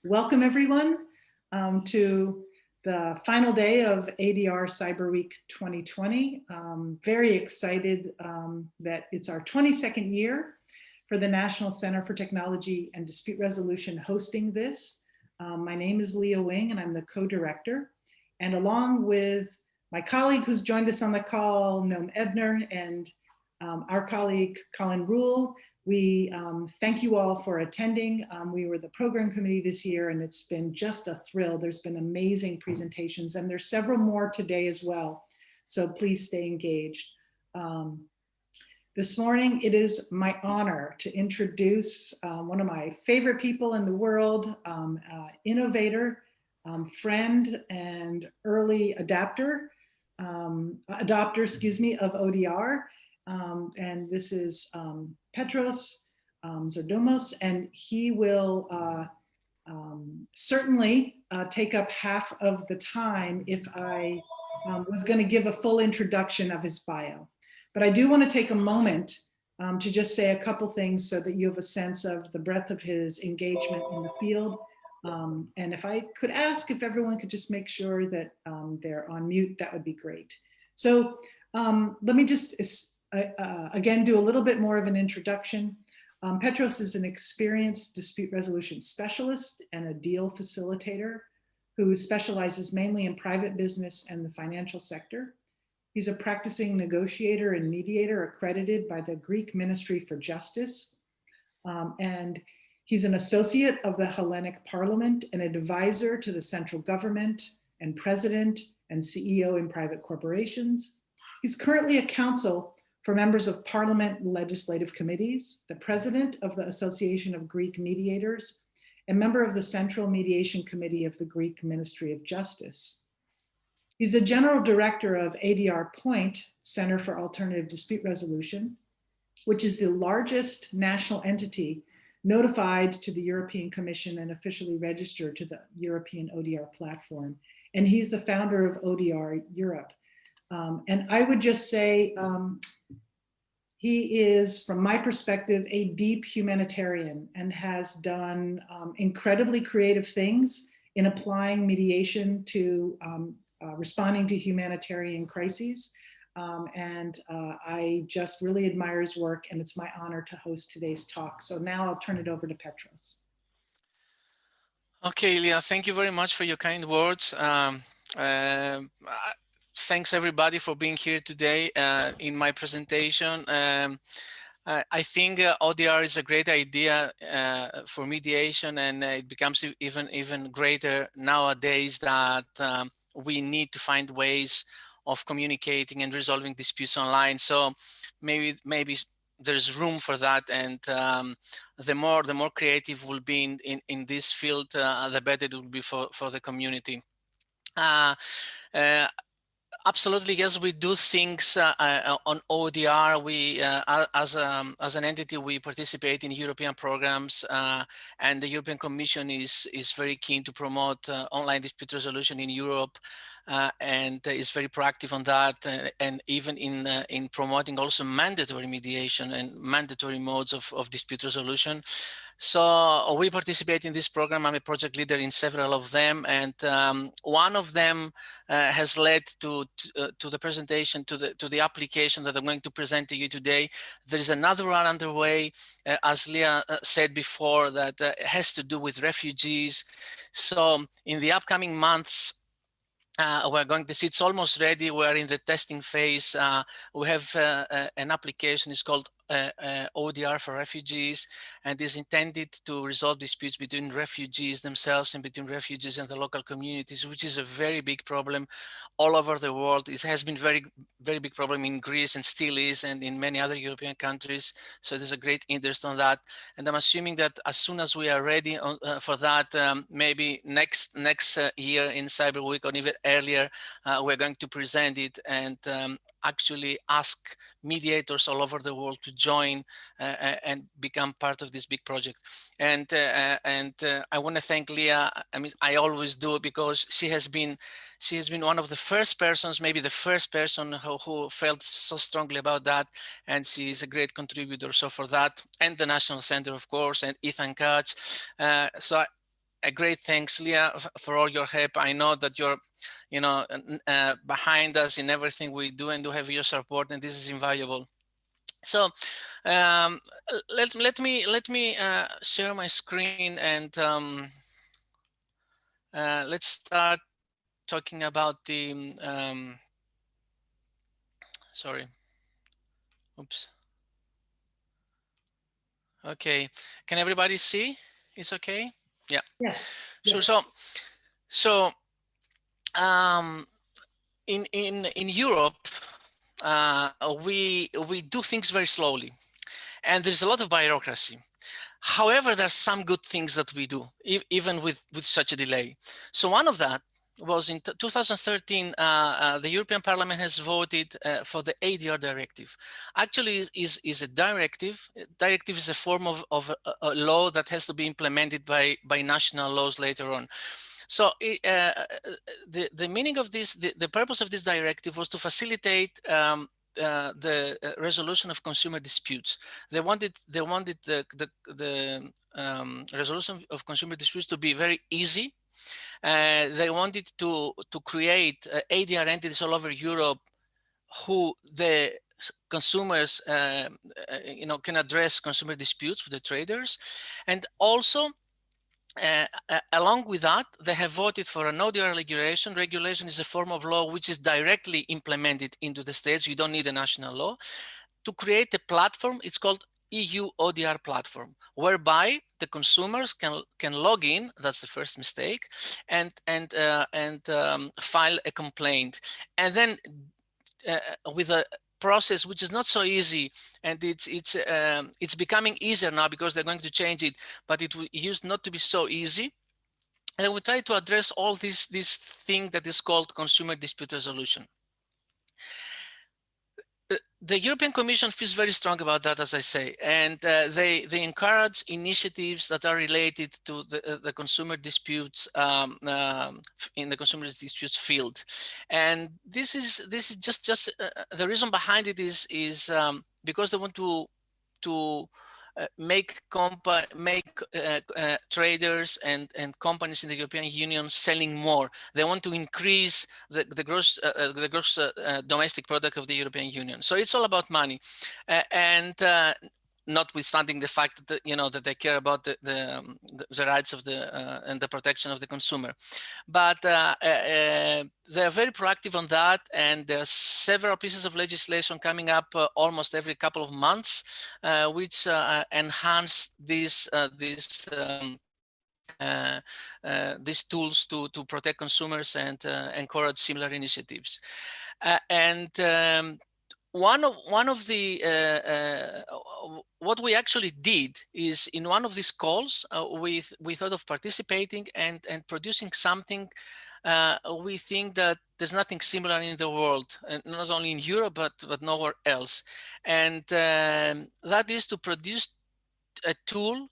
Welcome everyone to the final day of ADR Cyber Week 2020. Very excited that it's our 22nd year for the National Center for Technology and Dispute Resolution hosting this. My name is Leah Wing and I'm the co-director. And along with my colleague who's joined us on the call, Noam Ebner, and our colleague, Colin Rule, we thank you all for attending. We were the program committee this year and it's been just a thrill. There's been amazing presentations and there's several more today as well. So please stay engaged. This morning, it is my honor to introduce one of my favorite people in the world, innovator, friend, and early adopter, of ODR. And this is Petros Zourdoumis, and he will certainly take up half of the time if I was going to give a full introduction of his bio. But I do want to take a moment to just say a couple things so that you have a sense of the breadth of his engagement in the field. And if I could ask if everyone could just make sure that they're on mute, that would be great. So let me just again, do a little bit more of an introduction. Petros is an experienced dispute resolution specialist and a deal facilitator who specializes mainly in private business and the financial sector. He's a practicing negotiator and mediator accredited by the Greek Ministry for Justice. And he's an associate of the Hellenic Parliament and an advisor to the central government and president and CEO in private corporations. He's currently a counsel for members of parliament legislative committees, the president of the Association of Greek Mediators, and member of the Central Mediation Committee of the Greek Ministry of Justice. He's the general director of ADR Center for Alternative Dispute Resolution, which is the largest national entity notified to the European Commission and officially registered to the European ODR platform. And he's the founder of ODR Europe. And I would just say, he is, from my perspective, a deep humanitarian and has done incredibly creative things in applying mediation to responding to humanitarian crises. I just really admire his work and it's my honor to host today's talk. So now I'll turn it over to Petros. Okay, Leah, thank you very much for your kind words. Thanks everybody for being here today in my presentation. I think ODR is a great idea for mediation, and it becomes even greater nowadays that we need to find ways of communicating and resolving disputes online. So maybe there's room for that, and the more creative we'll be in this field, the better it will be for the community. Absolutely, yes, we do things on ODR. We, as an entity, we participate in European programs, and the European Commission is very keen to promote online dispute resolution in Europe, and is very proactive on that, and even in promoting also mandatory mediation and mandatory modes of dispute resolution. So we participate in this program. I'm a project leader in several of them, and one of them has led to the presentation, to the application that I'm going to present to you today. There is another one underway, as Leah said before, that has to do with refugees. So in the upcoming months, we're going to see it's almost ready. We're in the testing phase. We have an application. It's called ODR for refugees, and is intended to resolve disputes between refugees themselves and between refugees and the local communities, which is a very big problem all over the world. It has been very big problem in Greece and still is, and in many other European countries. So there's a great interest on that, and I'm assuming that as soon as we are ready for that, maybe next year in Cyber Week or even earlier, we're going to present it and actually ask mediators all over the world to join and become part of this big project. And I want to thank Leah. I mean, I always do, because she has been one of the first persons, maybe the first person who felt so strongly about that, and she is a great contributor. So for that, and the National Center, of course, and Ethan Koch. a great thanks, Leah, for all your help. I know that you're, behind us in everything we do, and do have your support, and this is invaluable. So let me share my screen, and let's start talking about the sorry. Oops. Okay. Can everybody see? It's okay. Yeah. Yes. Sure. Yes. So in Europe, we do things very slowly, and there's a lot of bureaucracy. However, there's some good things that we do, even with such a delay. So one of that was in 2013, the European Parliament has voted for the ADR directive. Actually, is a directive. Directive is a form of a law that has to be implemented by national laws later on. So the meaning of this, the purpose of this directive was to facilitate the resolution of consumer disputes. They wanted the resolution of consumer disputes to be very easy. They wanted to create ADR entities all over Europe, who the consumers can address consumer disputes with the traders, and also along with that, they have voted for an ODR regulation. Regulation is a form of law which is directly implemented into the states. You don't need a national law to create a platform. It's called EU ODR platform, whereby the consumers can log in. That's the first mistake, and file a complaint, and then with a process which is not so easy, and it's becoming easier now because they're going to change it, but it used not to be so easy. And we try to address all this thing that is called consumer dispute resolution. The European Commission feels very strong about that, as I say, and they encourage initiatives that are related to the consumer disputes in the consumer disputes field. And this is just the reason behind it is because they want to make traders and companies in the European Union selling more. They want to increase the gross domestic product of the European Union. So it's all about money, and notwithstanding the fact that that they care about the rights of and the protection of the consumer, but they're very proactive on that, and there are several pieces of legislation coming up almost every couple of months, which enhance these tools to protect consumers and encourage similar initiatives. One of the what we actually did is, in one of these calls, we thought of participating and producing something. We think that there's nothing similar in the world, and not only in Europe but nowhere else, and that is to produce a tool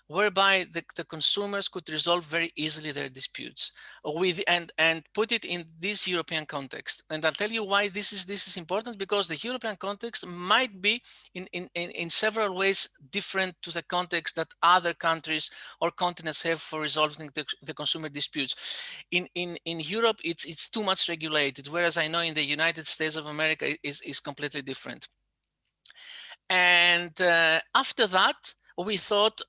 whereby the consumers could resolve very easily their disputes and put it in this European context. And I'll tell you why this is important, because the European context might be in several ways different to the context that other countries or continents have for resolving the consumer disputes. In Europe, it's too much regulated, whereas I know in the United States of America is completely different. And after that, we thought,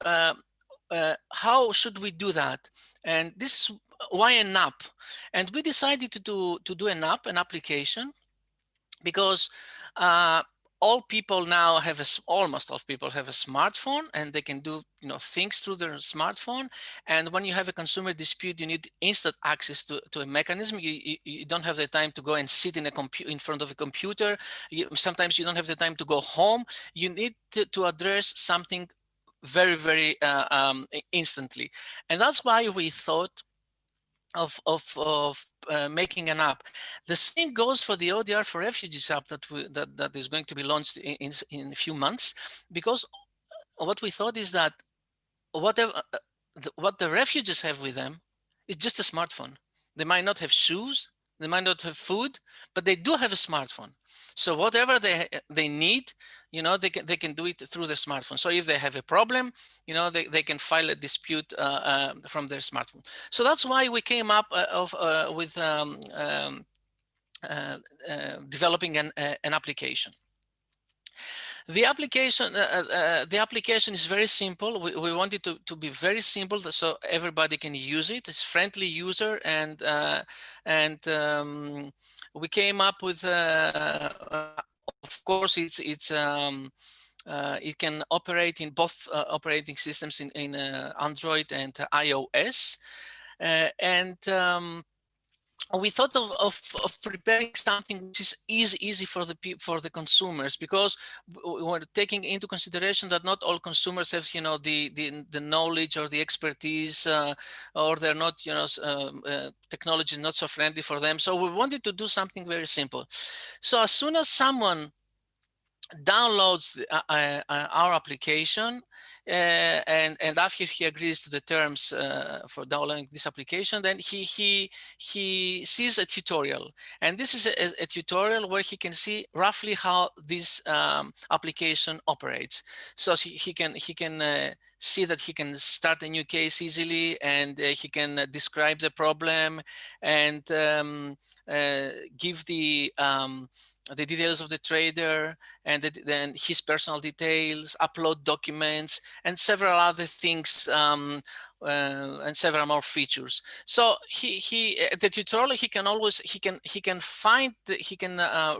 how should we do that? And this is why an app. And we decided to do an app, an application, because all people now almost all people have a smartphone, and they can do things through their smartphone. And when you have a consumer dispute, you need instant access to a mechanism. You don't have the time to go and sit in front of a computer. Sometimes you don't have the time to go home. You need to address something very, very instantly. And that's why we thought of making an app. The same goes for the ODR for Refugees app that is going to be launched in a few months, because what we thought is that what the refugees have with them is just a smartphone. They might not have shoes, they might not have food, but they do have a smartphone. So whatever they need, you know, they can do it through their smartphone. So if they have a problem, you know, they can file a dispute from their smartphone. So that's why we came up with developing an application. The application is very simple. We want it to be very simple so everybody can use it. It's friendly user, and we came up with of course it can operate in both operating systems in Android and iOS, and we thought of preparing something which is easy for the consumers, because we're taking into consideration that not all consumers have, you know, the knowledge or the expertise, or they're not, you know, technology is not so friendly for them. So we wanted to do something very simple. So as soon as someone downloads our application, and after he agrees to the terms for downloading this application, then he sees a tutorial, and this is a tutorial where he can see roughly how this application operates. So he can see that he can start a new case easily, and he can describe the problem, and give the details of the trader, and then his personal details, upload documents, and several other things, and several more features. So the tutorial, he can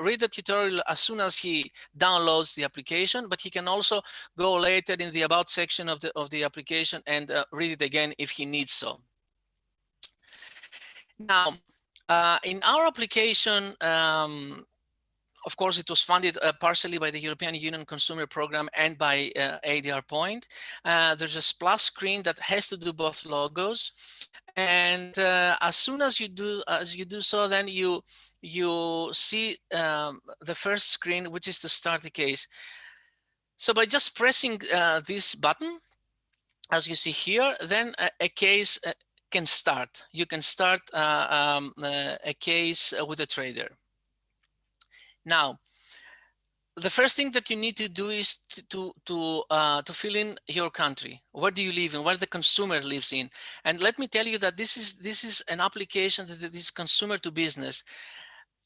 read the tutorial as soon as he downloads the application, but he can also go later in the about section of the application and read it again if he needs so. Now, in our application, of course, it was funded partially by the European Union Consumer Program and by ADR Point. There's a splash screen that has to do both logos, and as soon as you do so, then you see the first screen, which is to start the case. So by just pressing this button, as you see here, then a case can start. You can start a case with a trader. Now, the first thing that you need to do is to fill in your country. Where do you live in? Where the consumer lives in? And let me tell you that this is an application that is consumer to business.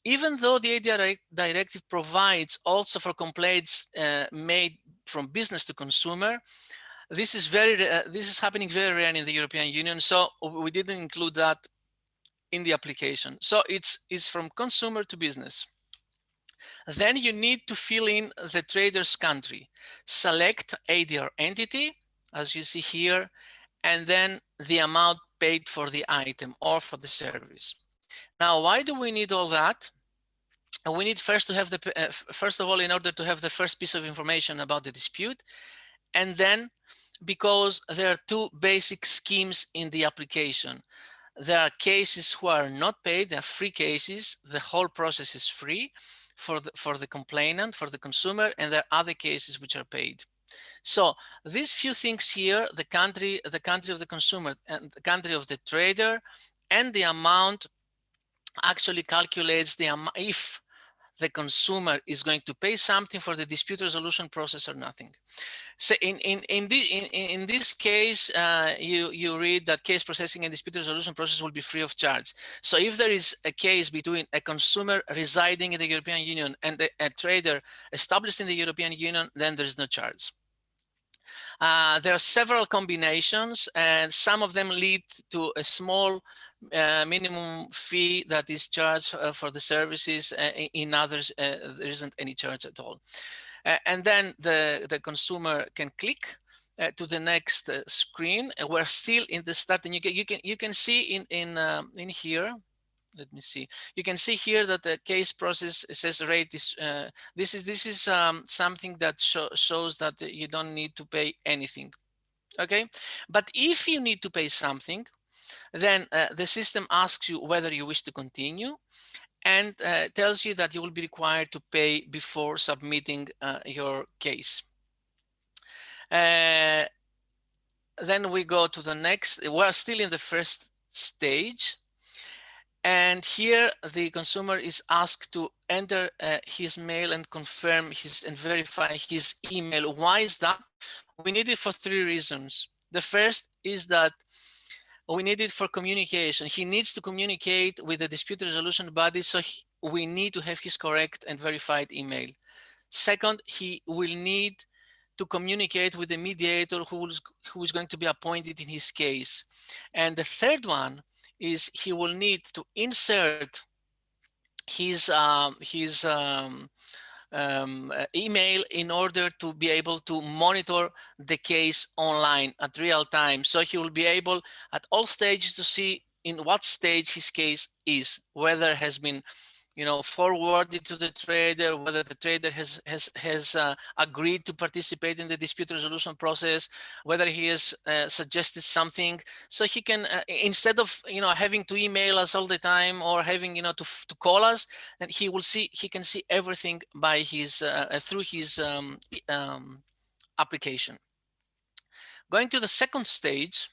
Even though the ADR directive provides also for complaints made from business to consumer, this is happening very rare in the European Union. So we didn't include that in the application. So it's from consumer to business. Then you need to fill in the trader's country. Select ADR entity, as you see here, and then the amount paid for the item or for the service. Now, why do we need all that? We need first to have first of all, in order to have the first piece of information about the dispute, and then because there are two basic schemes in the application. There are cases who are not paid, they're free cases. The whole process is free for the complainant, for the consumer, and there are other cases which are paid. So these few things here, the country of the consumer and the country of the trader, and the amount actually calculates the amount if the consumer is going to pay something for the dispute resolution process or nothing. So in this case, you read that case processing and dispute resolution process will be free of charge. So if there is a case between a consumer residing in the European Union and a trader established in the European Union, then there is no charge. There are several combinations, and some of them lead to a small minimum fee that is charged for the services. In others, there isn't any charge at all. And then the consumer can click to the next screen. We're still in the start, and you can see in here. Let me see. You can see here that the case process says rate is this is something that shows that you don't need to pay anything. Okay, but if you need to pay something, then the system asks you whether you wish to continue, and tells you that you will be required to pay before submitting your case. Then we go to the next. We're still in the first stage. And here the consumer is asked to enter his mail and confirm his and verify his email. Why is that? We need it for 3 reasons. The first is that we need it for communication. He needs to communicate with the dispute resolution body, so we need to have his correct and verified email. Second, he will need to communicate with the mediator who is going to be appointed in his case. And the third one is he will need to insert his email in order to be able to monitor the case online at real time. So he will be able at all stages to see in what stage his case is, whether it has been forwarded to the trader, whether the trader has agreed to participate in the dispute resolution process, whether he has suggested something. So he can, instead of having to email us all the time or having to call us, and he can see everything by his through his application. Going to the second stage,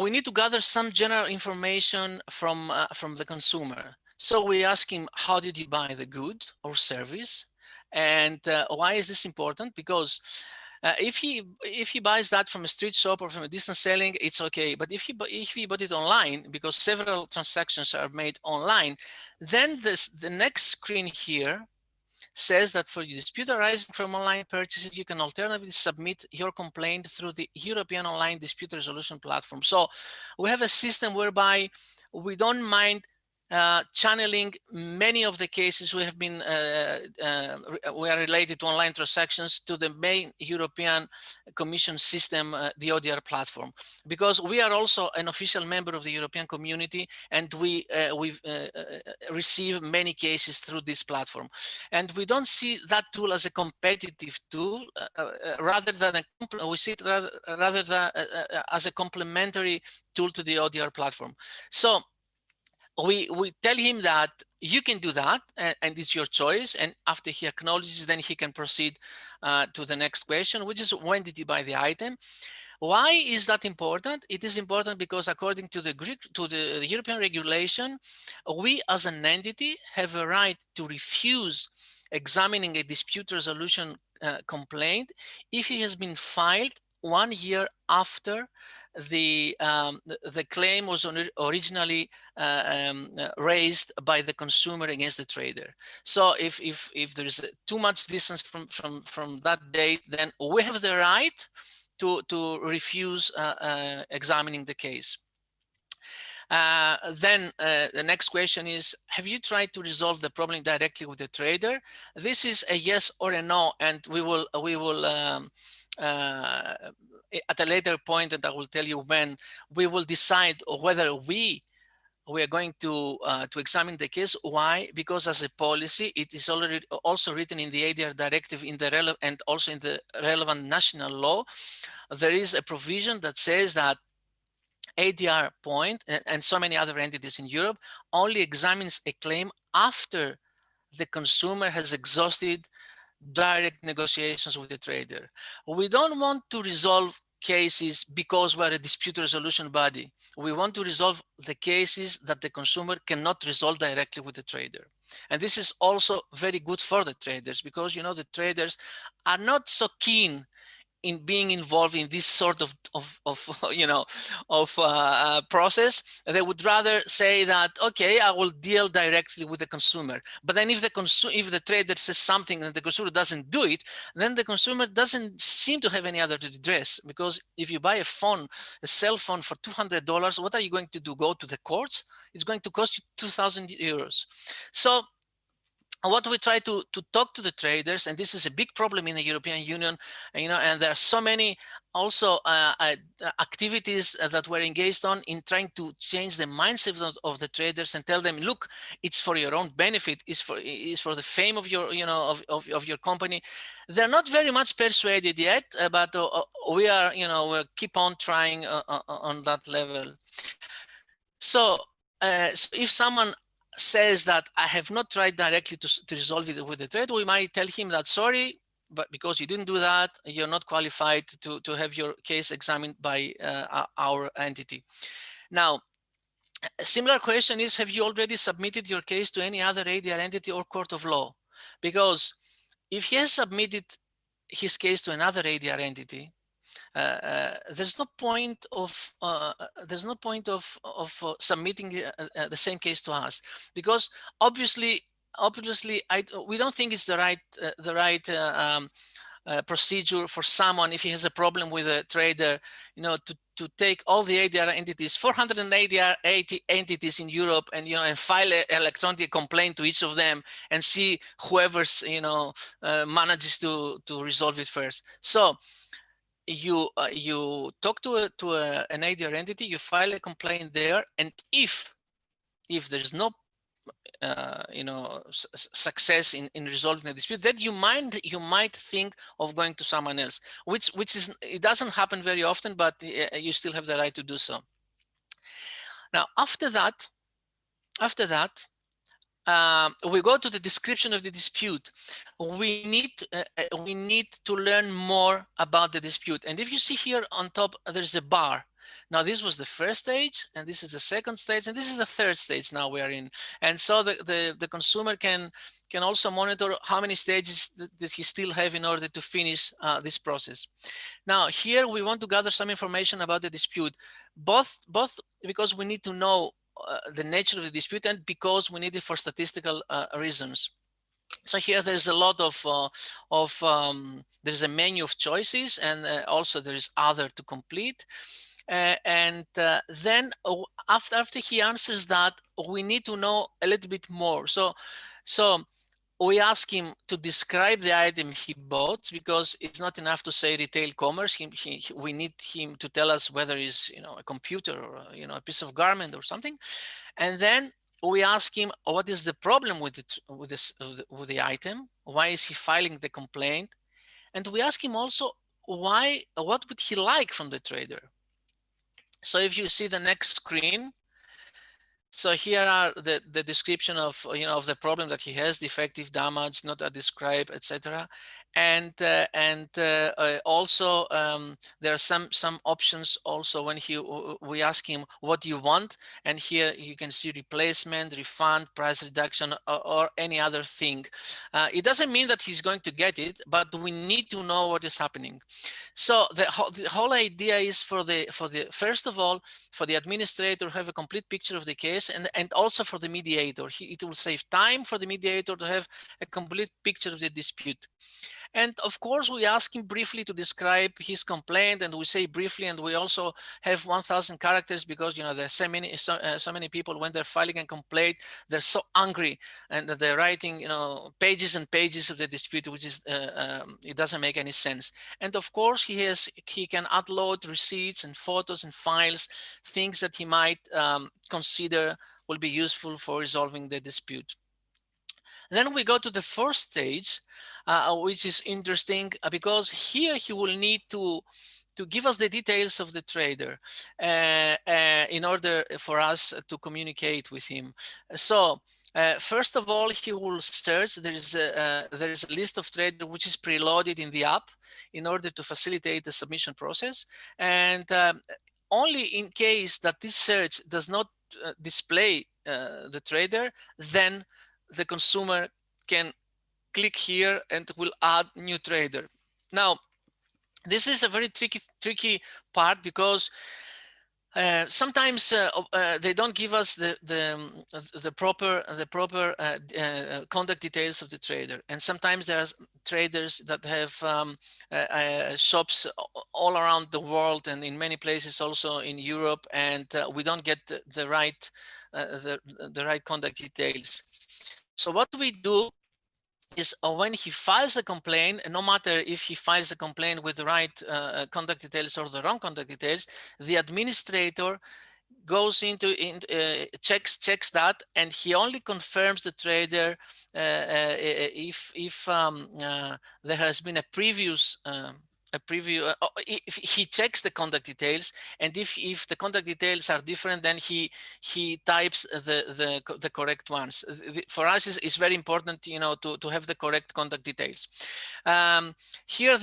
we need to gather some general information from the consumer. So we ask him, how did you buy the good or service? And why is this important? Because if he buys that from a street shop or from a distance selling, it's okay. But if he bought it online, because several transactions are made online, then the next screen here says that for dispute arising from online purchases, you can alternatively submit your complaint through the European Online Dispute Resolution Platform. So we have a system whereby we don't mind channeling many of the cases we have been we are related to online transactions to the main European Commission system, the ODR platform, because we are also an official member of the European community, and we receive many cases through this platform. And we don't see that tool as a competitive tool, rather than we see it rather than as a complementary tool to the ODR platform. So we tell him that you can do that, and it's your choice. And after he acknowledges, then he can proceed to the next question, which is, when did you buy the item? Why is that important? It is important because according to the European regulation, we as an entity have a right to refuse examining a dispute resolution complaint if it has been filed 1 year after the claim was originally raised by the consumer against the trader. So if there's too much distance from that date, then we have the right to refuse examining the case. Then the next question is, have you tried to resolve the problem directly with the trader? This is a yes or a no, and we will at a later point, and I will tell you when, we will decide whether we are going to examine the case. Why? Because as a policy, it is already also written in the ADR directive and also in the relevant national law. There is a provision that says that ADR point and so many other entities in Europe only examines a claim after the consumer has exhausted direct negotiations with the trader. We don't want to resolve cases because we're a dispute resolution body. We want to resolve the cases that the consumer cannot resolve directly with the trader. And this is also very good for the traders, because the traders are not so keen in being involved in this sort of process. They would rather say that, okay, I will deal directly with the consumer. But then if the trader says something and the consumer doesn't do it, then the consumer doesn't seem to have any other redress. Because if you buy a cell phone for $200, what are you going to do? Go to the courts? It's going to cost you 2,000 euros. So what we try to talk to the traders, and this is a big problem in the European Union, and there are so many also activities that we're engaged on in trying to change the mindset of the traders and tell them, look, it's for your own benefit, is for the fame of your of your company. They're not very much persuaded yet, but we are we'll keep on trying on that level. So if someone says that I have not tried directly to resolve it with the trader, we might tell him that, sorry, but because you didn't do that, you're not qualified to have your case examined by our entity. Now, A similar question is, have you already submitted your case to any other ADR entity or court of law? Because if he has submitted his case to another ADR entity, there's no point of submitting the same case to us, because obviously we don't think it's the right procedure for someone, if he has a problem with a trader, to take all the ADR entities, 480 entities in Europe, and and file an electronic complaint to each of them and see whoever's manages to resolve it first. So you talk to an ADR entity, you file a complaint there, and if there's no success in resolving the dispute, then you might think of going to someone else, which is, it doesn't happen very often, but you still have the right to do so. Now after that we go to the description of the dispute. We need to learn more about the dispute, and if you see here on top, there's a bar. Now this was the first stage, and this is the second stage, and this is the third stage now we are in. And so the consumer can also monitor how many stages does he still have in order to finish this process. Now here we want to gather some information about the dispute, both because we need to know the nature of the dispute, and because we need it for statistical reasons. So here there's a lot there's a menu of choices, and also there is other to complete. Then after he answers that, we need to know a little bit more. So we ask him to describe the item he bought, because it's not enough to say retail commerce. We need him to tell us whether it's a computer or a piece of garment or something. And then we ask him what is the problem with the item. Why is he filing the complaint? And we ask him also what would he like from the trader. So if you see the next screen, so here are the description of of the problem that he has: defective, damage, not described, etc. And also there are some options also when we ask him what do you want, and here you can see replacement, refund, price reduction, or any other thing. It doesn't mean that he's going to get it, but we need to know what is happening. So the whole idea is first of all, for the administrator to have a complete picture of the case, and also for the mediator. It will save time for the mediator to have a complete picture of the dispute. And of course, we ask him briefly to describe his complaint, and we say briefly, and we also have 1,000 characters, because there's so many people, when they're filing a complaint, they're so angry, and they're writing pages and pages of the dispute, which is it doesn't make any sense. And of course, he can upload receipts and photos and files, things that he might consider will be useful for resolving the dispute. Then we go to the fourth stage, which is interesting, because here he will need to give us the details of the trader in order for us to communicate with him. So first of all, he will search. There is a list of traders which is preloaded in the app in order to facilitate the submission process. And only in case that this search does not display the trader, then the consumer can click here and will add new trader. Now, this is a very tricky part, because sometimes they don't give us the proper contact details of the trader, and sometimes there are traders that have shops all around the world, and in many places also in Europe, and we don't get the right contact details. So what we do is when he files a complaint, and no matter if he files a complaint with the right contact details or the wrong contact details, the administrator goes into checks that, and he only confirms the trader if there has been a previous a preview. If he checks the contact details, and if the contact details are different, then he types the correct ones. For us, it's very important, you know, to have the correct contact details. Here,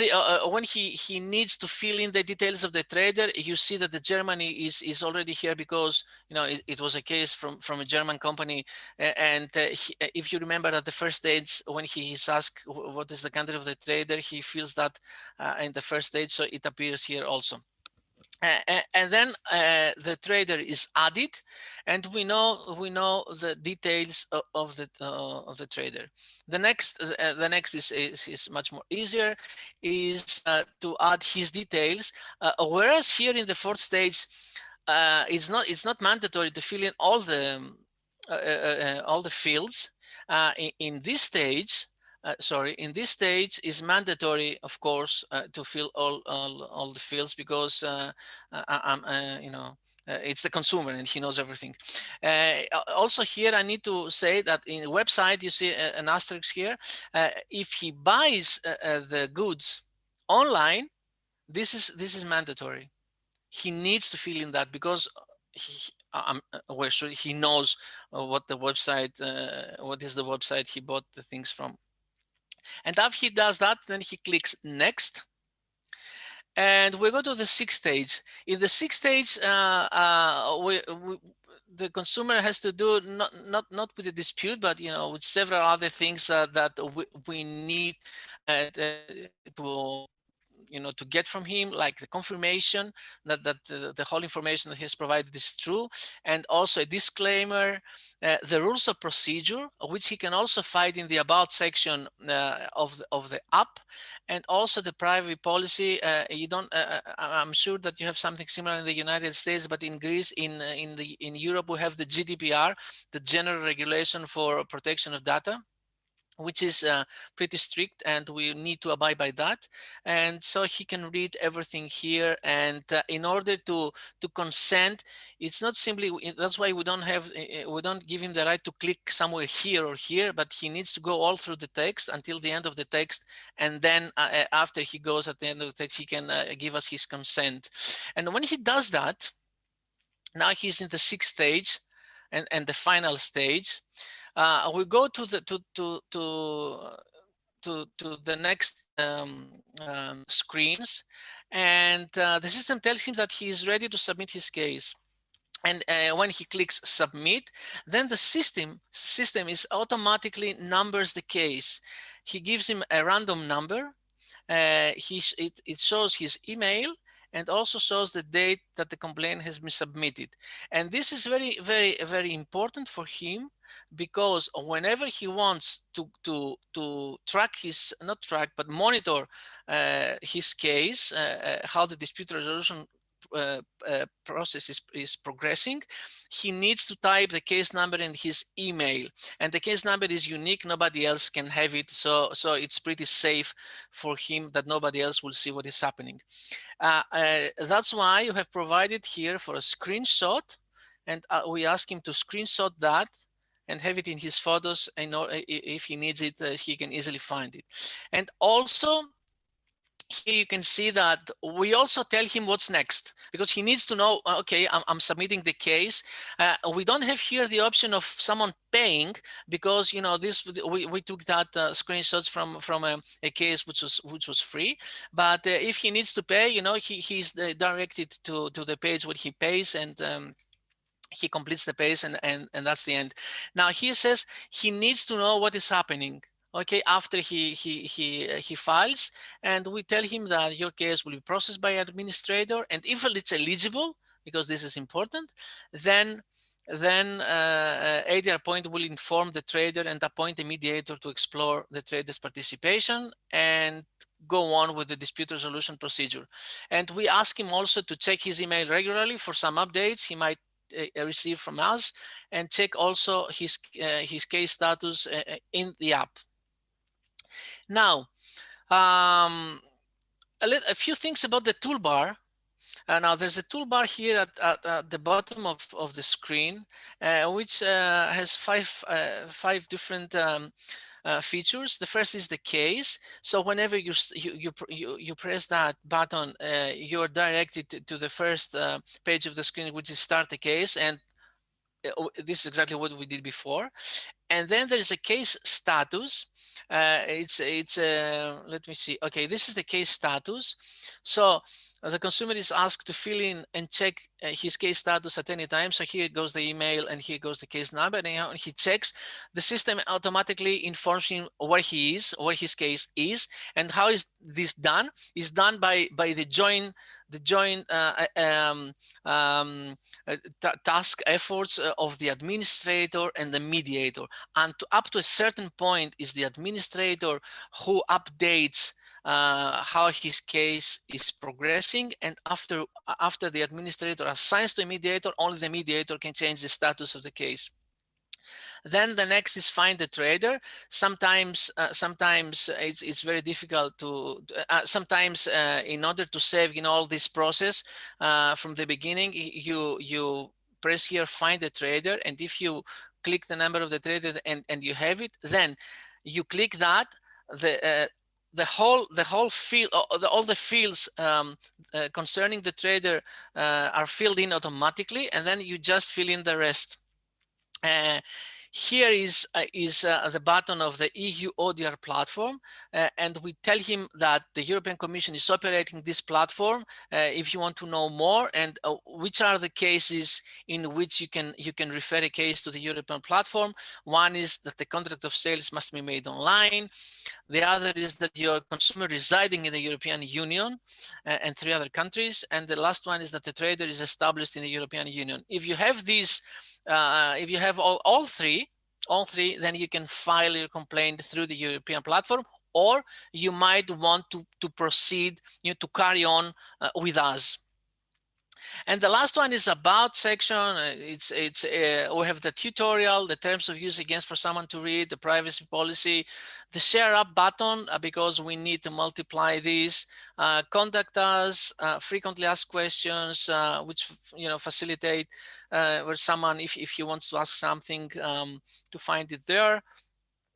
when he needs to fill in the details of the trader, you see that the Germany is already here because, you know, it was a case from a German company, and if you remember at the first stage when he is asked what is the country of the trader, he fills that in the first stage, so it appears here also. And then the trader is added, and we know the details of the trader. The next is much more easier, is to add his details. Whereas here in the fourth stage, it's not mandatory to fill in all the fields. In this stage, in this stage is mandatory, of course, to fill all the fields, because you know, it's the consumer and he knows everything. Also here, I need to say that in the website, you see an asterisk here. If he buys the goods online, this is mandatory. He needs to fill in that, because we're sure he knows what the website, what is the website he bought the things from. And after he does that, then he clicks next. And we go to the sixth stage. In the sixth stage, the consumer has to do not with a dispute, but, you know, with several other things that we need to, you know, to get from him, like the confirmation that the whole information that he has provided is true, and also a disclaimer, the rules of procedure, which he can also find in the about section of the app, and also the privacy policy. You don't. I'm sure that you have something similar in the United States, but in Greece, in Europe, we have the GDPR, the General Regulation for Protection of Data, which is pretty strict, and we need to abide by that. And so he can read everything here, and in order to consent, it's not simply, that's why we don't give him the right to click somewhere here or here, but he needs to go all through the text until the end of the text, and then after he goes at the end of the text, he can give us his consent. And when he does that, now he's in the sixth stage and the final stage. We go to the next screens, and the system tells him that he is ready to submit his case. And when he clicks submit, then the system is automatically numbers the case. He gives him a random number. It shows his email, and also shows the date that the complaint has been submitted. And this is very, very, very important for him, because whenever he wants to track his, not track, but monitor his case, how the dispute resolution process is progressing, he needs to type the case number in his email, and the case number is unique. Nobody else can have it, so it's pretty safe for him that nobody else will see what is happening. That's why you have provided here for a screenshot, and we ask him to screenshot that and have it in his photos, and if he needs it, he can easily find it. And also, here you can see that we also tell him what's next, because he needs to know, okay, I'm submitting the case. We don't have here the option of someone paying, because, you know, this we took that screenshots from a case which was free. But if he needs to pay, you know, he's directed to the page where he pays, and he completes the page, and that's the end. Now he says he needs to know what is happening, okay, after he files, and we tell him that your case will be processed by an administrator, and if it's eligible, because this is important, then ADR point will inform the trader and appoint a mediator to explore the trader's participation and go on with the dispute resolution procedure. And we ask him also to check his email regularly for some updates he might receive from us, and check also his case status in the app. Now, a few things about the toolbar. Now there's a toolbar here at the bottom of the screen, which has five different features. The first is the case. So whenever you press that button, you're directed to the first page of the screen, which is start the case, and this is exactly what we did before. And then there is a case status. Let me see. Okay, this is the case status. So the consumer is asked to fill in and check his case status at any time. So here goes the email and here goes the case number. And he checks. The system automatically informs him where he is, where his case is, and how is this done? It's done by the join task efforts of the administrator and the mediator. And up to a certain point is the administrator who updates how his case is progressing, and after the administrator assigns to a mediator, only the mediator can change the status of the case. Then the next is find the trader. Sometimes it's very difficult to, sometimes in order to save all this process from the beginning, you press here find the trader, and if you click the number of the trader and you have it, then you click that, the whole field, all the fields concerning the trader are filled in automatically, and then you just fill in the rest. Here is the button of the EU ODR platform, and we tell him that the European Commission is operating this platform. If you want to know more, and which are the cases in which you can refer a case to the European platform. One is that the contract of sales must be made online. The other is that your consumer residing in the European Union and 3 other countries. And the last one is that the trader is established in the European Union. If you have these, if you have all three, then you can file your complaint through the European platform, or you might want to proceed, to carry on with us. And the last one is about section. We have the tutorial, the terms of use against for someone to read, the privacy policy, the share up button, because we need to multiply these, contact us, frequently asked questions, which facilitate where someone, if he wants to ask something, to find it there,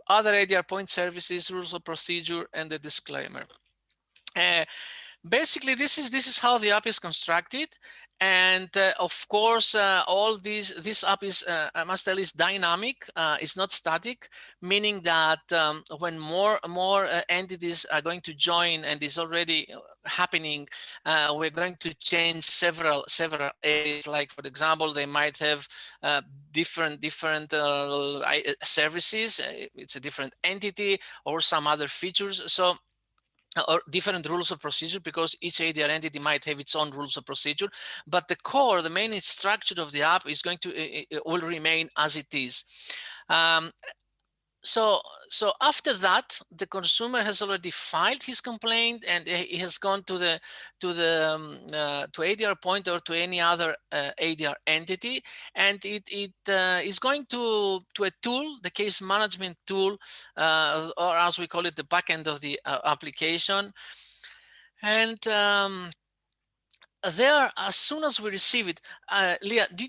other ADR point services, rules of procedure, and the disclaimer. Basically, this is how the app is constructed. And of course, all this app is, I must tell, is dynamic. It's not static, meaning that when more entities are going to join, and is already happening, we're going to change several areas. Like, for example, they might have different services. It's a different entity or some other features. So, or different rules of procedure, because each ADR entity might have its own rules of procedure, but the core, the main structure of the app is going to, it will remain as it is. So after that, the consumer has already filed his complaint, and he has gone to ADR point or to any other ADR entity, and it is going to a tool, the case management tool, or as we call it, the back end of the application. And there, as soon as we receive it, Leah, do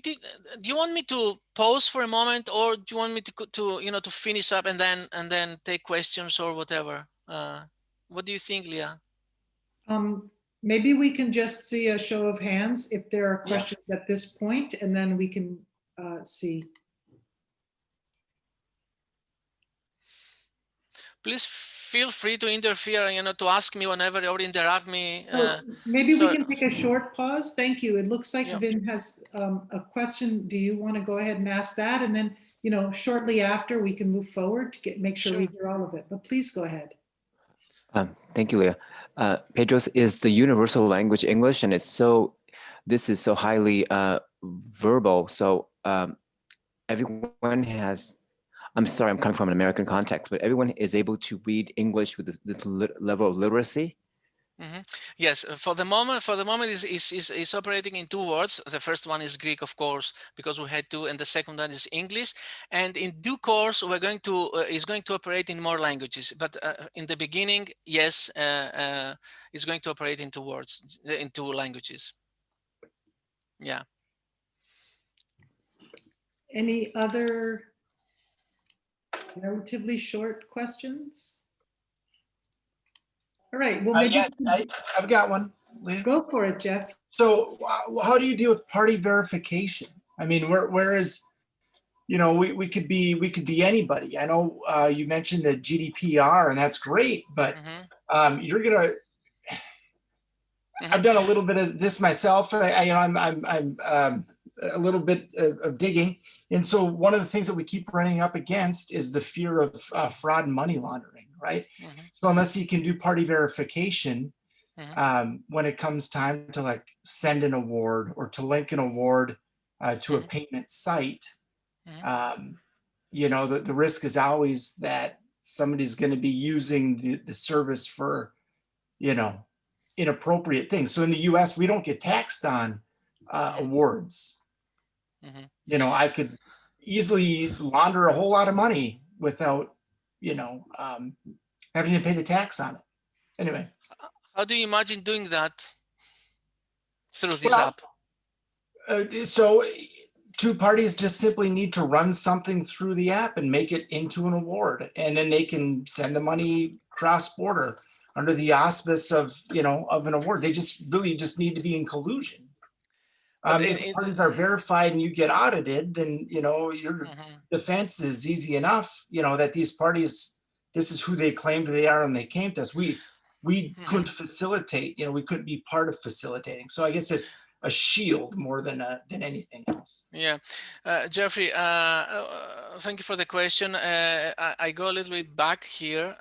you want me to pause for a moment, or do you want me to finish up and then take questions or whatever? What do you think, Leah? Maybe we can just see a show of hands if there are questions at this point, and then we can see. Please feel free to interfere, to ask me whenever, or interrupt me. Maybe we can take a short pause. Thank you. It looks like Yeah. Vin has a question. Do you want to go ahead and ask that? And then, shortly after, we can move forward to make sure we hear all of it. But please go ahead. Thank you, Leah. Petros is the universal language English, and this is so highly verbal. So everyone has, I'm sorry, I'm coming from an American context, but everyone is able to read English with this level of literacy. Mm-hmm. Yes, for the moment, is operating in 2 words. The first one is Greek, of course, because we had to, and the second one is English. And in due course, we're going to is going to operate in more languages. But in the beginning, yes, it's going to operate in 2 words, in 2 languages. Yeah. Any other relatively short questions? All right, well, maybe Yeah, I've got one. Leah. go for it, Jeff. So how do you deal with party verification? I mean, whereas, you know, we could be anybody. I know you mentioned the GDPR, and that's great, but you're gonna. I've done a little bit of this myself. I'm a little bit of digging, and so one of the things that we keep running up against is the fear of fraud and money laundering, right? So unless you can do party verification, when it comes time to like send an award or to link an award to a payment site, you know, the risk is always that somebody's going to be using the service for, you know, inappropriate things. So in the US, we don't get taxed on awards. You know, I could easily launder a whole lot of money without, you know, having to pay the tax on it. Anyway. How do you imagine doing that through this app? So two parties just simply need to run something through the app and make it into an award, and then they can send the money cross-border under the auspice of, you know, of an award. They just really just need to be in collusion. If the parties are verified and you get audited, then, you know, your defense is easy enough, you know, that these parties, this is who they claimed they are and they came to us. We couldn't facilitate, you know, we couldn't be part of facilitating. So I guess it's a shield more than anything else. Yeah, Jeffrey, thank you for the question. I go a little bit back here.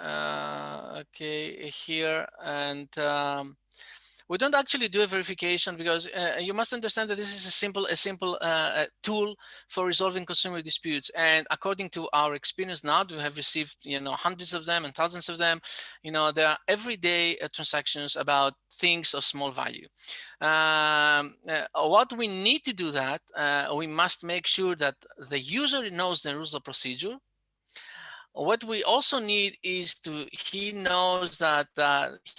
Okay, here, and we don't actually do a verification because you must understand that this is a simple tool for resolving consumer disputes. And according to our experience now, we have received, you know, hundreds of them and thousands of them. You know, there are everyday transactions about things of small value. What we need to do that, we must make sure that the user knows the rules of procedure. What we also need is he knows that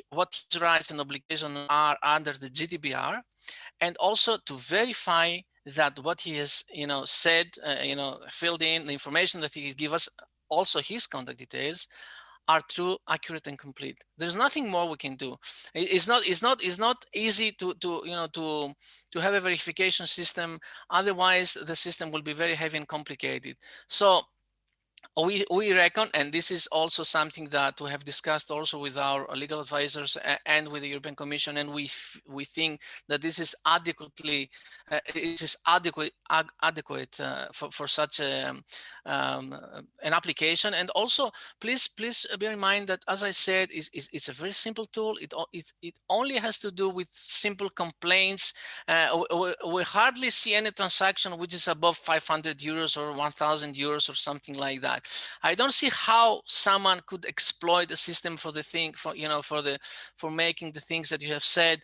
what his rights and obligations are under the GDPR, and also to verify that what he has, you know, said, you know, filled in the information that he give us, also his contact details, are true, accurate, and complete. There's nothing more we can do. It's not easy to have a verification system. Otherwise, the system will be very heavy and complicated. So we reckon, and this is also something that we have discussed also with our legal advisors and with the European Commission, and we think that this is adequate for such an application. And also, please bear in mind that, as I said, it's a very simple tool. It only has to do with simple complaints. We hardly see any transaction which is above 500 euros or 1,000 euros or something like that. I don't see how someone could exploit the system for the thing, for making the things that you have said.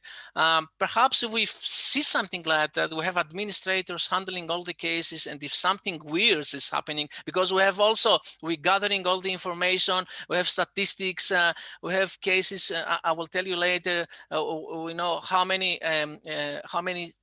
Perhaps if we see something like that, we have administrators handling all the cases, and if something weird is happening, because we're gathering all the information, we have statistics, we have cases. I will tell you later. We know how many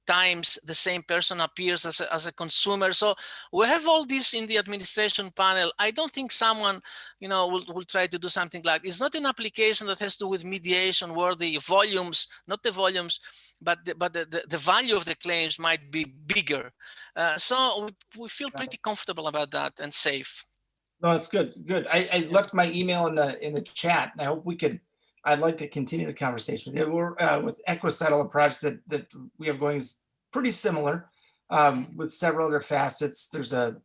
times the same person appears as a consumer. So we have all this in the administration panel. I don't think someone, will try to do something like, it's not an application that has to do with mediation where the volumes, not the volumes, but the value of the claims might be bigger. So we feel pretty comfortable about that and safe. No, that's good. Good. I left my email in the chat, and I hope I'd like to continue the conversation with you. We're with Equisettle, a project that we have going is pretty similar, with several other facets. There's a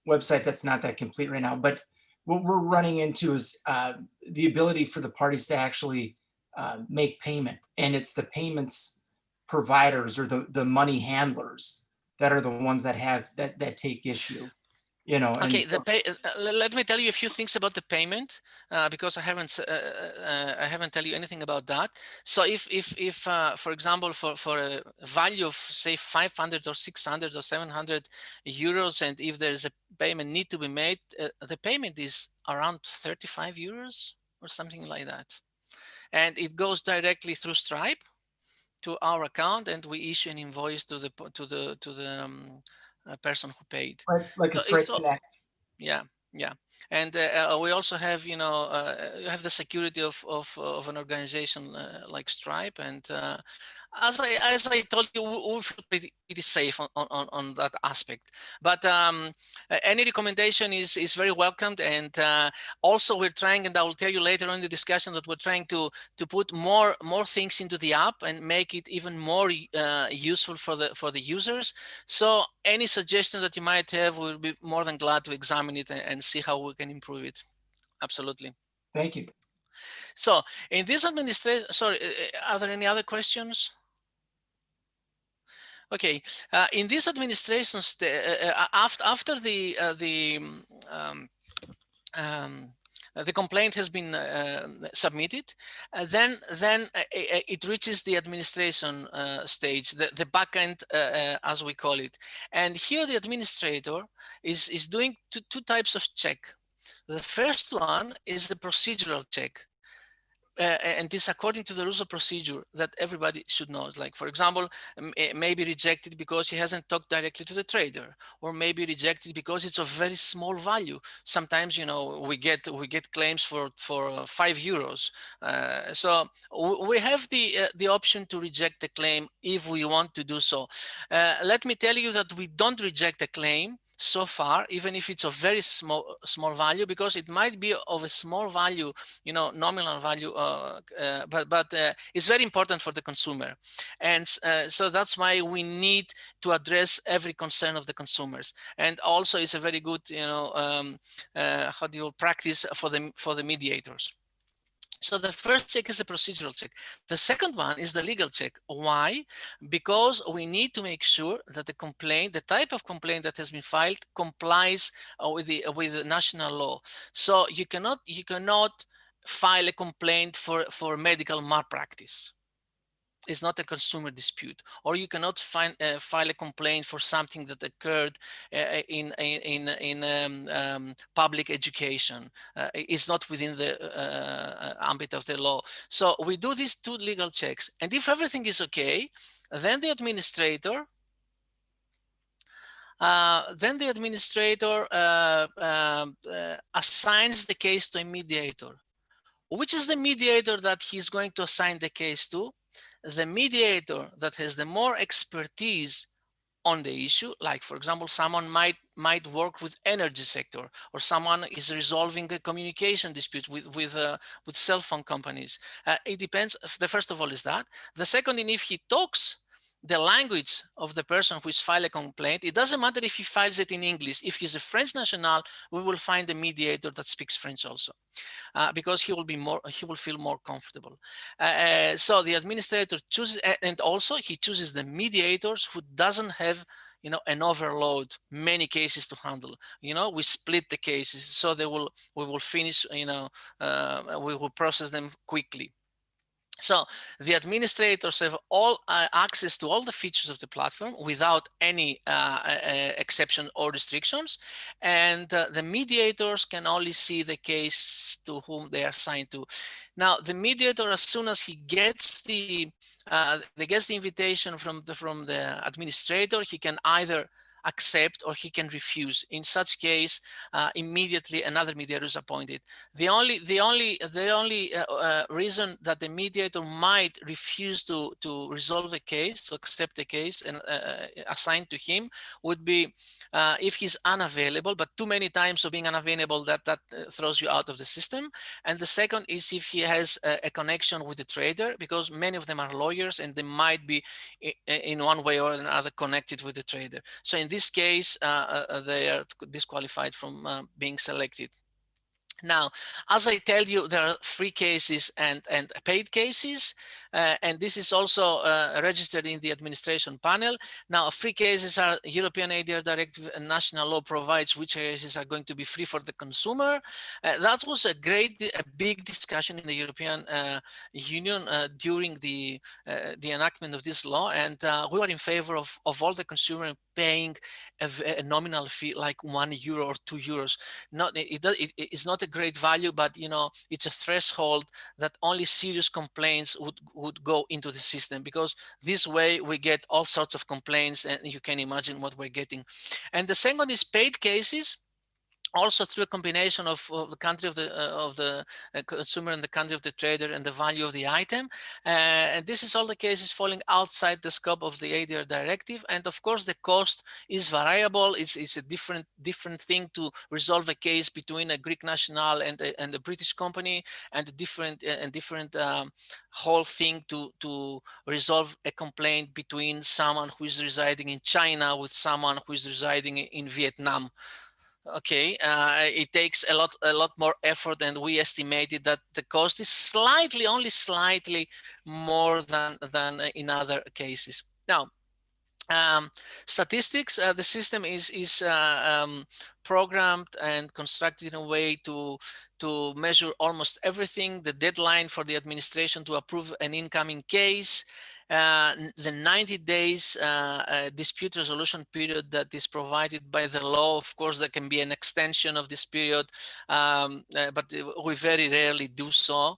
website that's not that complete right now, but what we're running into is the ability for the parties to actually make payment, and it's the payments providers or the money handlers that are the ones that take issue. Okay, let me tell you a few things about the payment, because I haven't tell you anything about that. So if for example, for a value of say 500 or 600 or 700 euros, and if there is a payment need to be made, the payment is around 35 euros or something like that, and it goes directly through Stripe to our account, and we issue an invoice to the person who paid. Like a Stripe Connect. Yeah. Yeah, and we also have, you know, have the security of an organization like Stripe, and as I told you, we feel pretty safe on that aspect. But any recommendation is very welcomed, and also we're trying, and I will tell you later on in the discussion, that we're trying to put more things into the app and make it even more useful for the users. So any suggestion that you might have, we'll be more than glad to examine it and see how we can improve it. Absolutely. Thank you. So in this administration, sorry, are there any other questions? Okay, in this administration, after the complaint has been submitted, then it reaches the administration stage, the backend, as we call it. And here the administrator is doing two types of check. The first one is the procedural check. And this according to the rules of procedure that everybody should know. Like, for example, it may be rejected because he hasn't talked directly to the trader, or maybe rejected because it's of very small value. Sometimes, you know, we get claims for €5. So we have the option to reject the claim if we want to do so. Let me tell you that we don't reject a claim so far, even if it's of very small value, because it might be of a small value, you know, nominal value, but it's very important for the consumer. And so that's why we need to address every concern of the consumers. And also it's a very good, you know, how do you practice for the mediators. So the first check is a procedural check. The second one is the legal check. Why? Because we need to make sure that the complaint, the type of complaint that has been filed, complies with the national law. So you cannot file a complaint for medical malpractice. It's not a consumer dispute. Or you cannot file a complaint for something that occurred in public education. It's not within the ambit of the law. So we do these two legal checks. And if everything is okay, then the administrator assigns the case to a mediator. Which is the mediator that he's going to assign the case to? The mediator that has the more expertise on the issue. Like, for example, someone might work with energy sector, or someone is resolving a communication dispute with cell phone companies. It depends. The first of all is that. The second, and if he talks the language of the person who is filing a complaint, it doesn't matter if he files it in English. If he's a French national, we will find a mediator that speaks French also, because he will feel more comfortable. So the administrator chooses, and also he chooses the mediators who doesn't have, you know, an overload, many cases to handle. You know, we split the cases, so we will finish, you know, we will process them quickly. So the administrators have all access to all the features of the platform without any exception or restrictions. And the mediators can only see the case to whom they are assigned to. Now, the mediator, as soon as he gets the invitation from the administrator, he can either accept or he can refuse. In such case, immediately another mediator is appointed. The only reason that the mediator might refuse to resolve the case, to accept the case and assigned to him, would be if he's unavailable, but too many times of being unavailable, that throws you out of the system. And the second is if he has a connection with the trader, because many of them are lawyers and they might be in one way or another connected with the trader. So in this case, they are disqualified from being selected. Now, as I tell you, there are free cases and paid cases, and this is also registered in the administration panel. Now, free cases are European ADR Directive and national law provides which cases are going to be free for the consumer. That was a big discussion in the European Union during the enactment of this law, and we were in favor of all the consumer paying a nominal fee like €1 or €2. It's not a great value, but you know, it's a threshold that only serious complaints would go into the system, because this way we get all sorts of complaints, and you can imagine what we're getting. And the second is paid cases. also through a combination of the country of the consumer and the country of the trader and the value of the item. And this is all the cases falling outside the scope of the ADR directive. And of course, the cost is variable. It's a different thing to resolve a case between a Greek national and a British company, and a different whole thing to resolve a complaint between someone who is residing in China with someone who is residing in Vietnam. Okay, it takes a lot more effort, and we estimated that the cost is only slightly more than in other cases. Now, statistics, the system is programmed and constructed in a way to measure almost everything. The deadline for the administration to approve an incoming case, the 90 days dispute resolution period that is provided by the law. Of course, there can be an extension of this period, but we very rarely do so.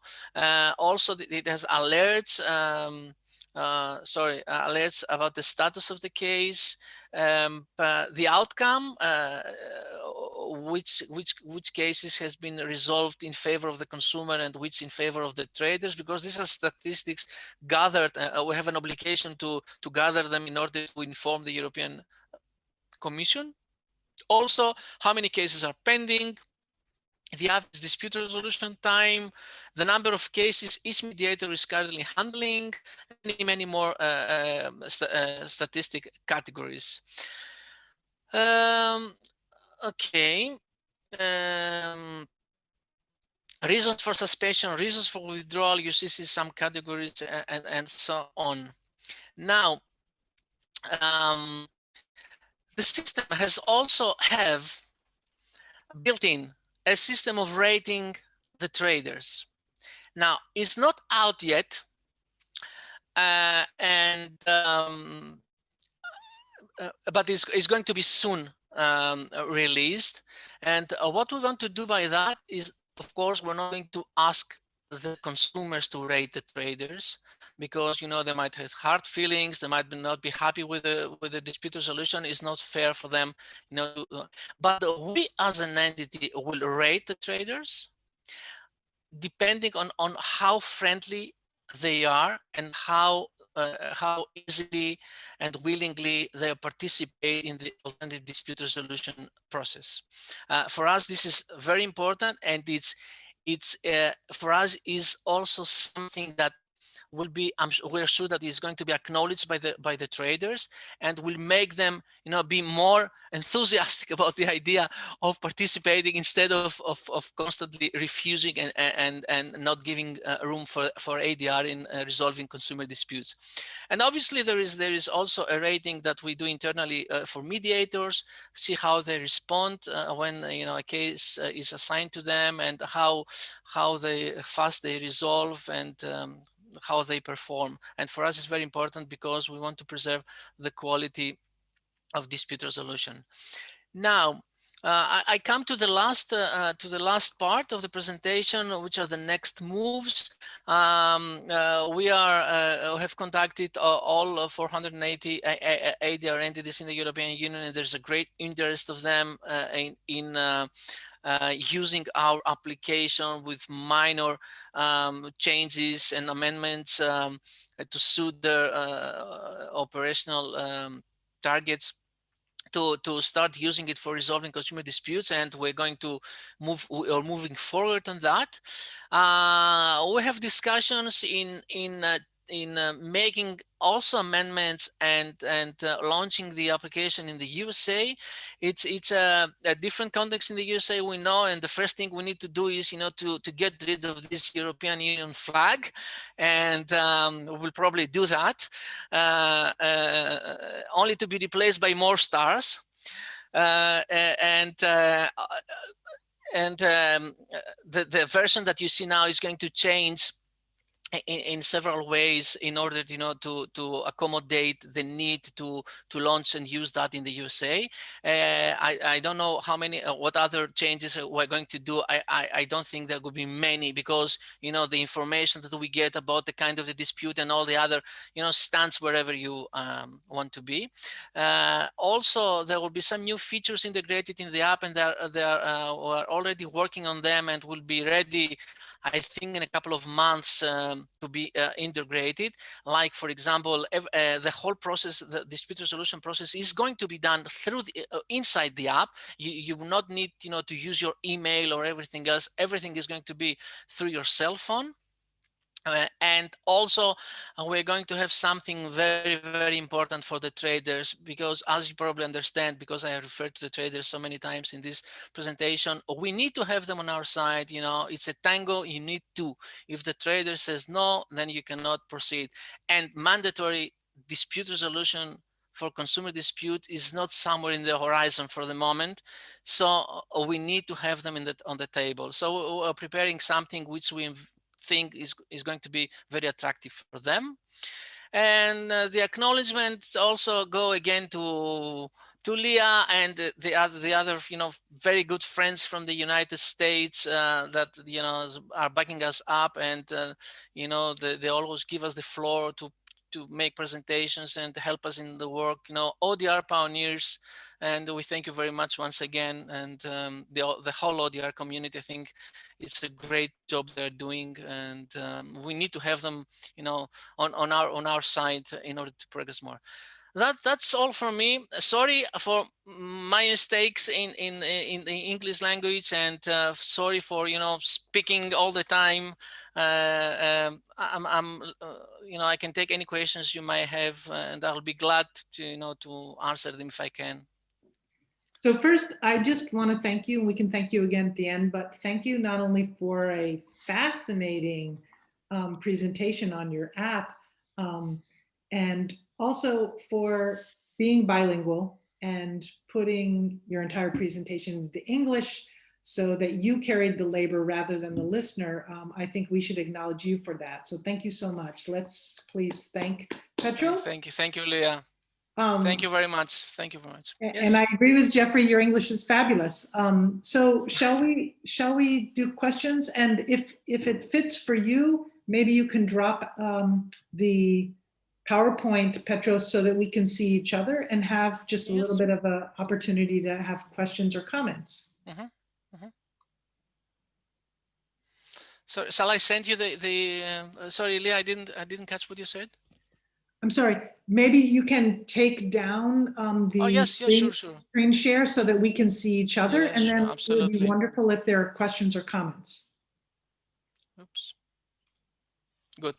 Also, it has alerts, alerts about the status of the case, the outcome, which cases has been resolved in favor of the consumer and which in favor of the traders, because these are statistics gathered. We have an obligation to gather them in order to inform the European Commission. Also, how many cases are pending, the average dispute resolution time, the number of cases each mediator is currently handling, many more statistic categories. Okay. Reasons for suspension, reasons for withdrawal, you see some categories and so on. Now, the system has also built in a system of rating the traders. Now, it's not out yet, but it's going to be soon released. And what we want to do by that is, of course, we're not going to ask the consumers to rate the traders, because, you know, they might have hard feelings, they might not be happy with the dispute resolution. It's not fair for them, you know. But we as an entity will rate the traders depending on how friendly they are and how easily and willingly they participate in the alternative dispute resolution process. For us, this is very important, and it's for us is also something that will be, we're sure that is going to be acknowledged by the traders, and will make them, you know, be more enthusiastic about the idea of participating, instead of constantly refusing and not giving room for ADR in resolving consumer disputes. And obviously there is also a rating that we do internally for mediators, see how they respond when, you know, a case is assigned to them, and how fast they resolve, and how they perform. And for us, it's very important, because we want to preserve the quality of dispute resolution. Now, I come to the last part of the presentation, which are the next moves. We have conducted all 480 ADR entities in the European Union, and there's a great interest of them in using our application with minor changes and amendments to suit their operational targets, to start using it for resolving consumer disputes. And we're going to moving forward on that. We have discussions in making also amendments and launching the application in the USA. It's a different context in the USA, we know, and the first thing we need to do is, you know, to get rid of this European Union flag, and we'll probably do that, only to be replaced by more stars, the version that you see now is going to change in several ways in order, to accommodate the need to launch and use that in the USA. I don't know how many, what other changes we're going to do. I don't think there will be many, because, the information that we get about the kind of the dispute and all the other, stands wherever you want to be. Also, there will be some new features integrated in the app, and we're already working on them and will be ready, I think, in a couple of months to be integrated. Like, for example, the whole process, the dispute resolution process, is going to be done through inside the app. You will not need, to use your email or everything else. Everything is going to be through your cell phone. And also, we're going to have something very, very important for the traders, because, as you probably understand, because I have referred to the traders so many times in this presentation, we need to have them on our side. It's a tango, you need two. If the trader says no, then you cannot proceed. And mandatory dispute resolution for consumer dispute is not somewhere in the horizon for the moment. So we need to have them on the table. So we're preparing something which we think is going to be very attractive for them. And the acknowledgements also go again to Leah and the other very good friends from the United States that are backing us up, and they always give us the floor to make presentations and help us in the work. ODR pioneers, and we thank you very much once again. And the whole ODR community, I think it's a great job they're doing, and we need to have them, on our side in order to progress more. That's all from me. Sorry for my mistakes in the English language, and sorry for speaking all the time. I can take any questions you might have, and I'll be glad to to answer them if I can. So first, I just want to thank you, and we can thank you again at the end, but thank you not only for a fascinating presentation on your app, and also for being bilingual and putting your entire presentation into English so that you carried the labor rather than the listener. I think we should acknowledge you for that. So thank you so much. Let's please thank Petros. Thank you, Leah. Thank you very much. Thank you very much. And Yes. I agree with Jeffrey, your English is fabulous. So shall we do questions? And if it fits for you, maybe you can drop the PowerPoint, Petros, so that we can see each other and have just a little bit of an opportunity to have questions or comments. So shall I send you sorry, Leah, I didn't catch what you said. I'm sorry, maybe you can take down the screen share so that we can see each other, and then it would be wonderful if there are questions or comments. Oops. Good.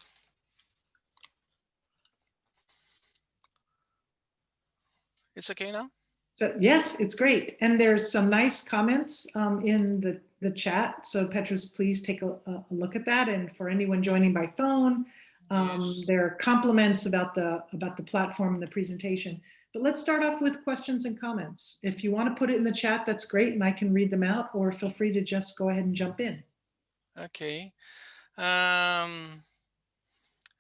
It's okay now? So yes, it's great. And there's some nice comments in the chat. So Petros, please take a look at that. And for anyone joining by phone, there are compliments about the platform and the presentation. But let's start off with questions and comments. If you want to put it in the chat, that's great, and I can read them out, or feel free to just go ahead and jump in. Okay.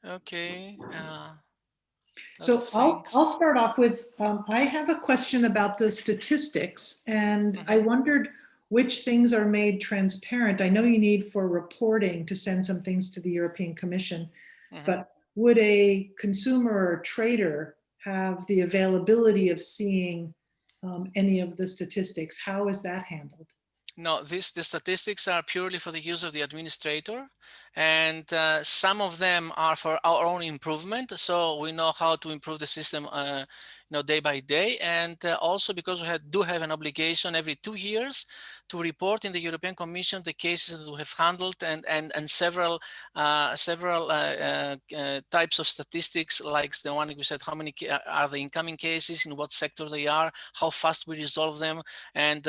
Okay. So I'll start off with, I have a question about the statistics, and I wondered which things are made transparent. I know you need for reporting to send some things to the European Commission, but would a consumer or trader have the availability of seeing any of the statistics? How is that handled? No, the statistics are purely for the use of the administrator, and some of them are for our own improvement. So we know how to improve the system, day by day, and also because we do have an obligation every 2 years to report in the European Commission the cases that we have handled, and several types of statistics, like the one we said, how many are the incoming cases, in what sector they are, how fast we resolve them, and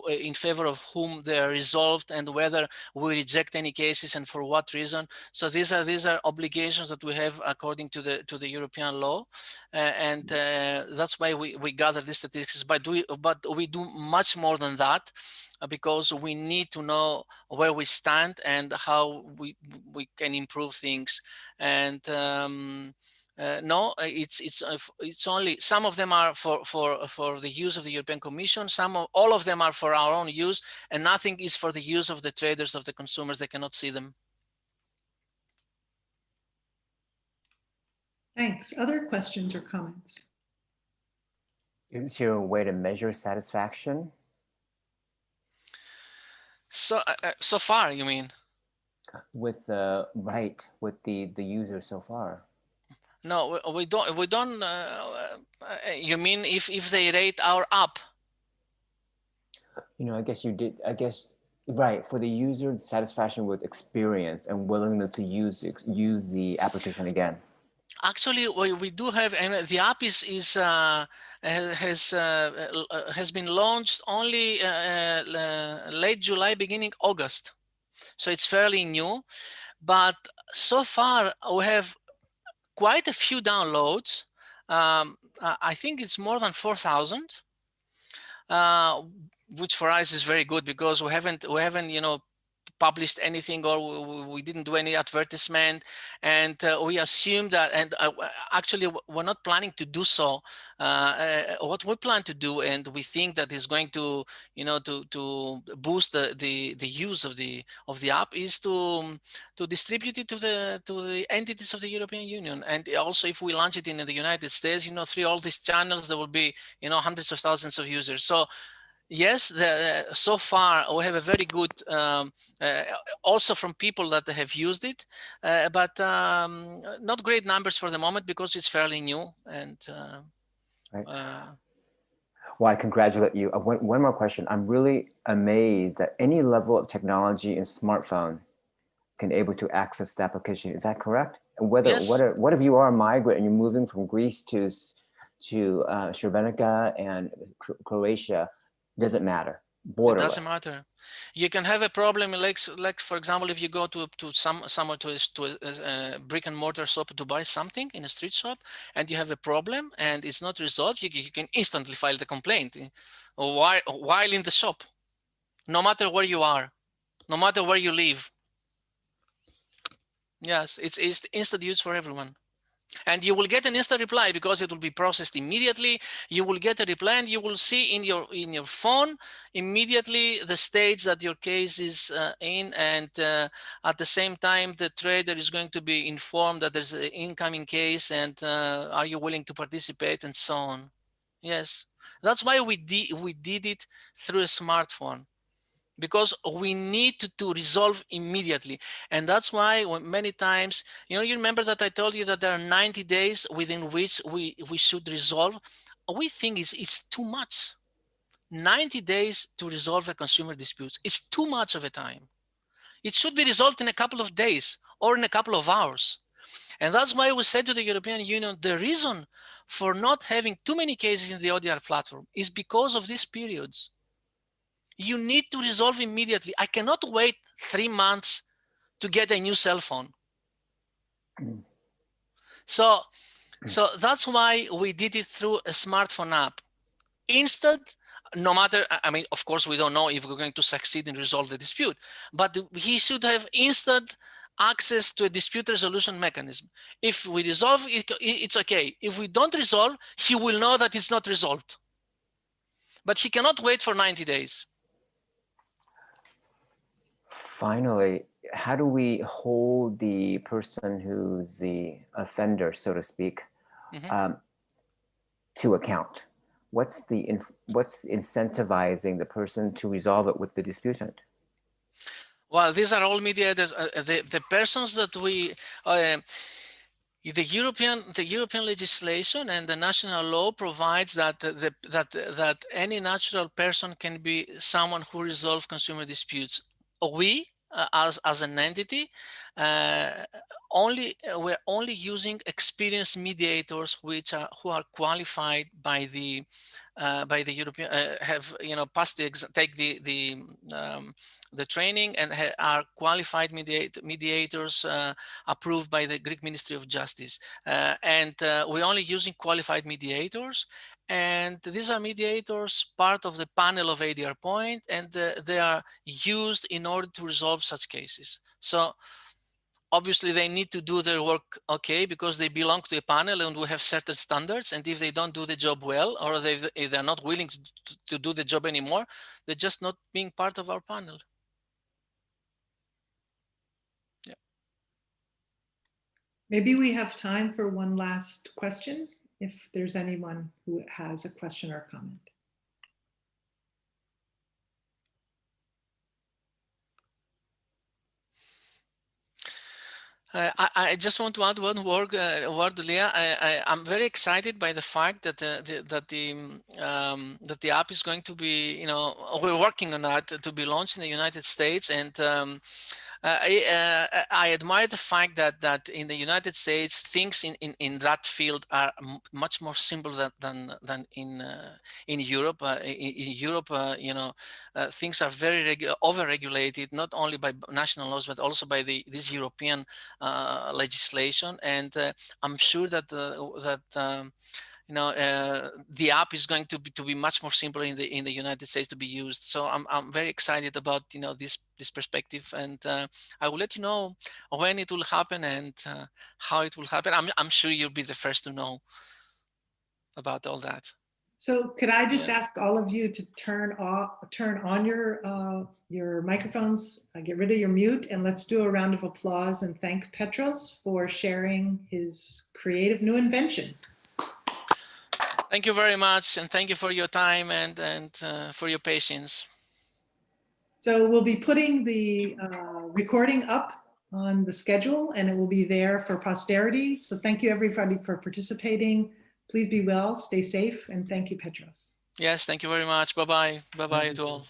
in favor of whom they are resolved, and whether we reject any cases and and for what reason. So these are obligations that we have according to the European law, and that's why we gather these statistics. But we do much more than that, because we need to know where we stand and how we can improve things. And no, it's only some of them are for the use of the European Commission. All of them are for our own use, and nothing is for the use of the traders, of the consumers. They cannot see them. Thanks. Other questions or comments? Is there a way to measure satisfaction? So so far, you mean? With with the user so far? No, we don't. You mean if they rate our app? You know, I guess you did. I guess right, for the user satisfaction with experience and willingness to use the application again. Actually, we do have, and the app has been launched only late July, beginning August, so it's fairly new. But so far, we have quite a few downloads. I think it's more than 4,000, which for us is very good, because we haven't published anything, or we didn't do any advertisement, and we assume that, and actually we're not planning to do so. What we plan to do, and we think that is going to to boost the use of the app, is to distribute it to the entities of the European Union. And also, if we launch it in the United States, through all these channels, there will be hundreds of thousands of users. So yes, so far we have a very good, also from people that have used it, but not great numbers for the moment, because it's fairly new. And right. Well, I congratulate you. One more question. I'm really amazed that any level of technology in smartphone can able to access the application. Is that correct? And Yes. what if you are a migrant and you're moving from Greece to Srebrenica and Croatia? Doesn't matter. Borderless. It doesn't matter. You can have a problem, like for example, if you go to somewhere to a brick and mortar shop to buy something in a street shop, and you have a problem and it's not resolved, you can instantly file the complaint while in the shop, no matter where you are, no matter where you live. Yes, it's instant use for everyone. And you will get an instant reply, because it will be processed immediately. You will get a reply, and you will see in your phone immediately the stage that your case is in, and at the same time the trader is going to be informed that there's an incoming case, and are you willing to participate, and so on. Yes, that's why we did it through a smartphone, because we need to resolve immediately. And that's why many times, you remember that I told you that there are 90 days within which we should resolve. We think it's too much. 90 days to resolve a consumer dispute. It's too much of a time. It should be resolved in a couple of days or in a couple of hours. And that's why we said to the European Union, the reason for not having too many cases in the ODR platform is because of these periods. You need to resolve immediately. I cannot wait 3 months to get a new cell phone. So that's why we did it through a smartphone app. Instant, no matter, I mean, of course, we don't know if we're going to succeed in resolve the dispute, but he should have instant access to a dispute resolution mechanism. If we resolve it, it's okay. If we don't resolve, he will know that it's not resolved. But he cannot wait for 90 days. Finally, how do we hold the person who's the offender, so to speak, to account? What's incentivizing the person to resolve it with the disputant? Well, these are all mediators. The persons that we, the European legislation and the national law provides that that any natural person can be someone who resolves consumer disputes. We as an entity. We're only using experienced mediators who are qualified by the European, have passed take the training and are qualified mediators approved by the Greek Ministry of Justice, and we're only using qualified mediators. And these are mediators, part of the panel of ADR point, and they are used in order to resolve such cases. So obviously they need to do their work okay, because they belong to a panel and we have certain standards. And if they don't do the job well, or if they're not willing to do the job anymore, they're just not being part of our panel. Yeah. Maybe we have time for one last question, if there's anyone who has a question or comment. I just want to add one word, Leah. I'm very excited by the fact that the app is going to be, we're working on that to be launched in the United States, and I admire the fact that in the United States things in that field are much more simple than in Europe. In Europe, things are very over-regulated, not only by national laws but also by this European legislation. And I'm sure that the app is going to be much more simple in the United States to be used. So I'm very excited about this perspective, and I will let you know when it will happen and how it will happen. I'm sure you'll be the first to know about all that. So could I just ask all of you to turn on your microphones, get rid of your mute, and let's do a round of applause and thank Petros for sharing his creative new invention. Thank you very much, and thank you for your time and for your patience. So we'll be putting the recording up on the schedule, and it will be there for posterity. So thank you everybody for participating. Please be well, stay safe, and thank you, Petros. Yes, thank you very much. Bye-bye. Bye-bye to all.